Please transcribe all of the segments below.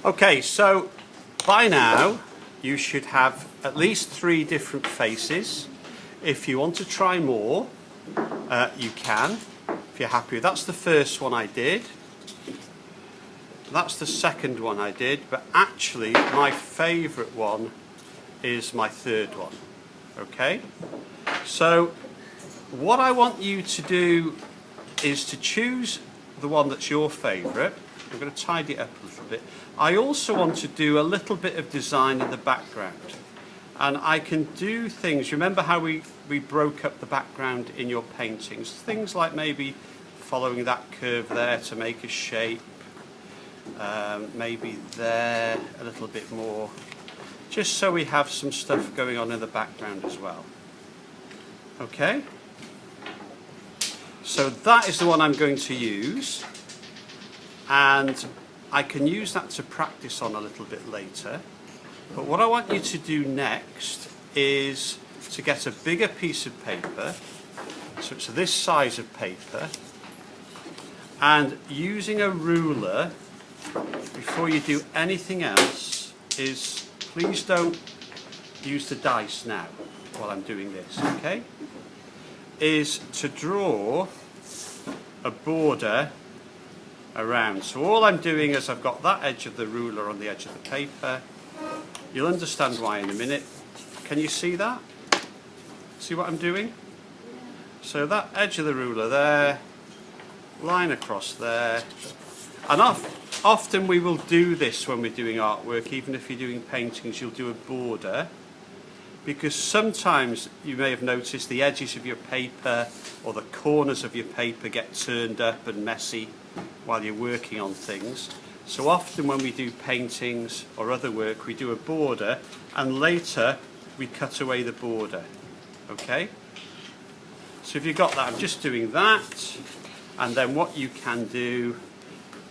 Okay, so by now you should have at least 3 different faces. If you want to try more, you can, if you're happy. That's the first one I did. That's the second one I did, but actually my favourite one is my third one. Okay? So what I want you to do is to choose the one that's your favourite. I'm going to tidy it up a little bit. I also want to do a little bit of design in the background. And I can do things, remember how we broke up the background in your paintings? Things like maybe following that curve there to make a shape. Maybe there a little bit more. Just so we have some stuff going on in the background as well. Okay? So that is the one I'm going to use. And I can use that to practice on a little bit later. But what I want you to do next is to get a bigger piece of paper, so it's this size of paper, and using a ruler, before you do anything else, is please don't use the dice now while I'm doing this, okay? Is to draw a border around. So all I'm doing is I've got that edge of the ruler on the edge of the paper. You'll understand why in a minute. Can you see that? See what I'm doing? So that edge of the ruler there, line across there. And often we will do this when we're doing artwork, even if you're doing paintings, you'll do a border. Because sometimes you may have noticed the edges of your paper or the corners of your paper get turned up and messy while you're working on things. So often when we do paintings or other work, we do a border and later we cut away the border. Okay? So if you've got that, I'm just doing that. And then what you can do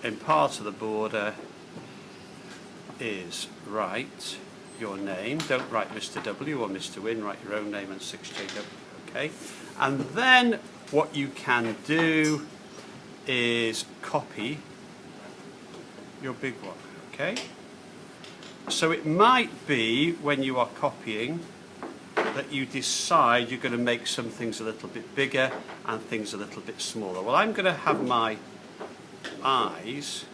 in part of the border is write your name. Don't write Mr. W or Mr. Wyn, write your own name and 6JW. Okay? And then what you can do is copy your big one, okay? So it might be when you are copying that you decide you're going to make some things a little bit bigger and things a little bit smaller. Well, I'm going to have my eyes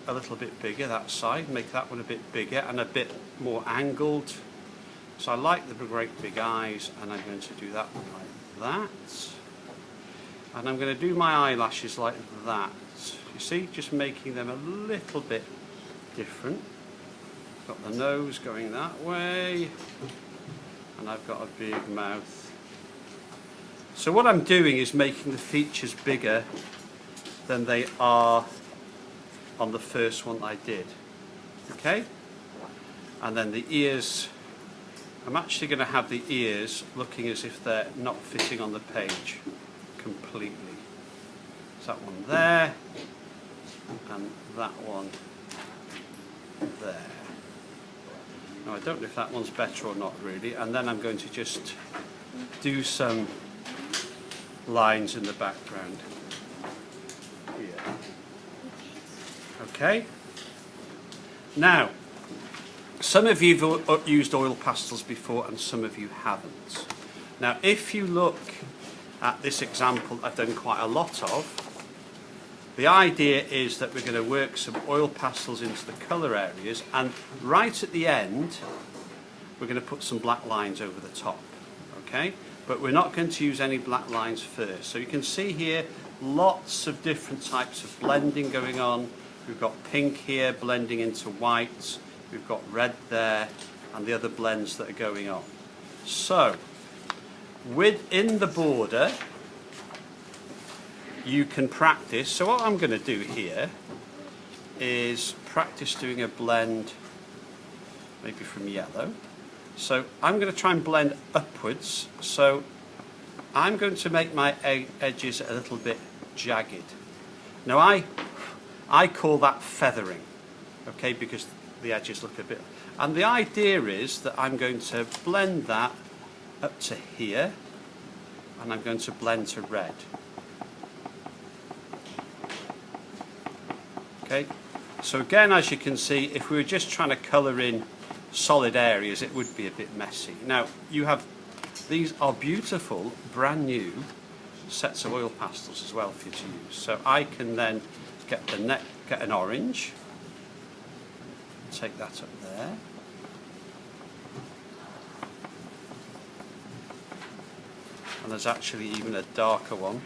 a little bit bigger, that side, make that one a bit bigger and a bit more angled. So I like the great big eyes, and I'm going to do that one like that. And I'm going to do my eyelashes like that. You see, just making them a little bit different. Got the nose going that way, and I've got a big mouth. So what I'm doing is making the features bigger than they are on the first one I did. Okay? And then the ears, I'm actually going to have the ears looking as if they're not fitting on the page completely. So that one there, and that one there. Now I don't know if that one's better or not really, and then I'm going to just do some lines in the background here. Okay? Now, some of you have used oil pastels before and some of you haven't. Now if you look at this example I've done quite a lot of, the idea is that we're going to work some oil pastels into the colour areas, and right at the end we're going to put some black lines over the top. Okay? But we're not going to use any black lines first. So you can see here lots of different types of blending going on. We've got pink here blending into white, we've got red there, and the other blends that are going on. So within the border you can practice. So what I'm going to do here is practice doing a blend maybe from yellow. So I'm going to try and blend upwards. So I'm going to make my edges a little bit jagged. Now I call that feathering, okay, because the edges look a bit, and the idea is that I'm going to blend that up to here, and I'm going to blend to red. Okay, So again, as you can see, if we were just trying to colour in solid areas, it would be a bit messy. Now, these are beautiful, brand new sets of oil pastels as well for you to use. So I can then get an orange, take that up there. And there's actually even a darker one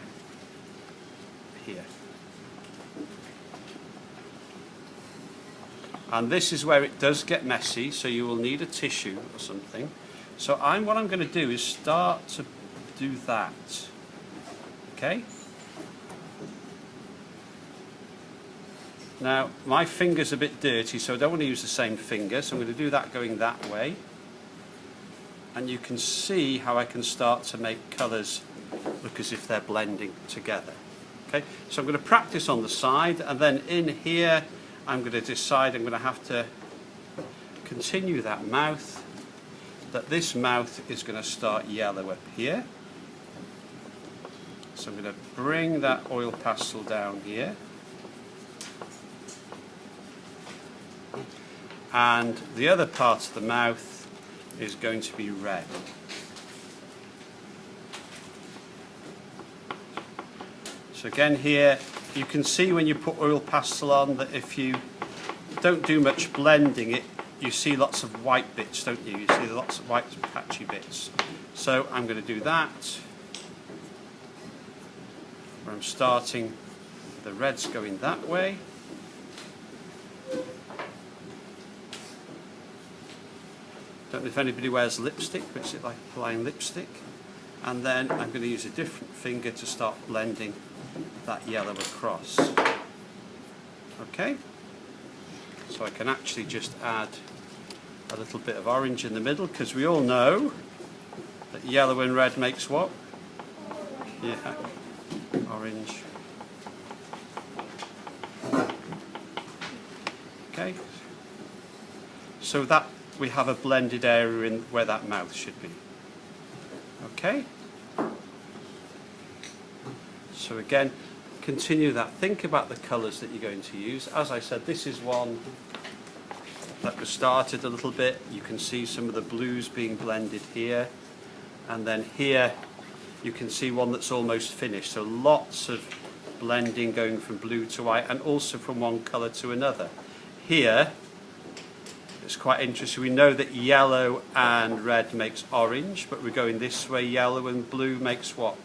here. And this is where it does get messy, so you will need a tissue or something. So what I'm going to do is start to do that. Okay? Now, my finger's a bit dirty, so I don't want to use the same finger, so I'm going to do that going that way. And you can see how I can start to make colours look as if they're blending together. Okay? So I'm going to practice on the side, and then in here I'm going to decide I'm going to have to continue that mouth, that this mouth is going to start yellow up here. So I'm going to bring that oil pastel down here. And the other part of the mouth is going to be red. So again here, you can see when you put oil pastel on that if you don't do much blending, you see lots of white bits, don't you? You see lots of white patchy bits. So I'm going to do that, where I'm starting, the red's going that way. Don't know if anybody wears lipstick, but it's like applying lipstick. And then I'm going to use a different finger to start blending that yellow across. Okay? So I can actually just add a little bit of orange in the middle, because we all know that yellow and red makes what? Yeah, orange. Okay? So that we have a blended area in where that mouth should be. Okay? So again, continue that. Think about the colours that you're going to use. As I said, this is one that was started a little bit. You can see some of the blues being blended here. And then here you can see one that's almost finished. So lots of blending going from blue to white, and also from one colour to another. Here, it's quite interesting. We know that yellow and red makes orange, but we're going this way. Yellow and blue makes what?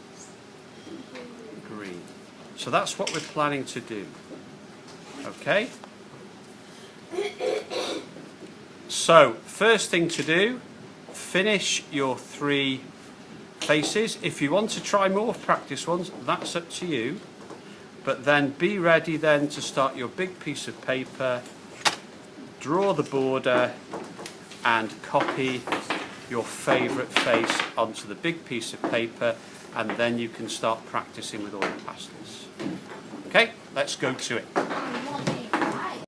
Green. So that's what we're planning to do. Okay? So, first thing to do, finish your 3 faces. If you want to try more practice ones, that's up to you. But then be ready then to start your big piece of paper, draw the border and copy your favourite face onto the big piece of paper, and then you can start practicing with oil pastels. Okay, let's go to it.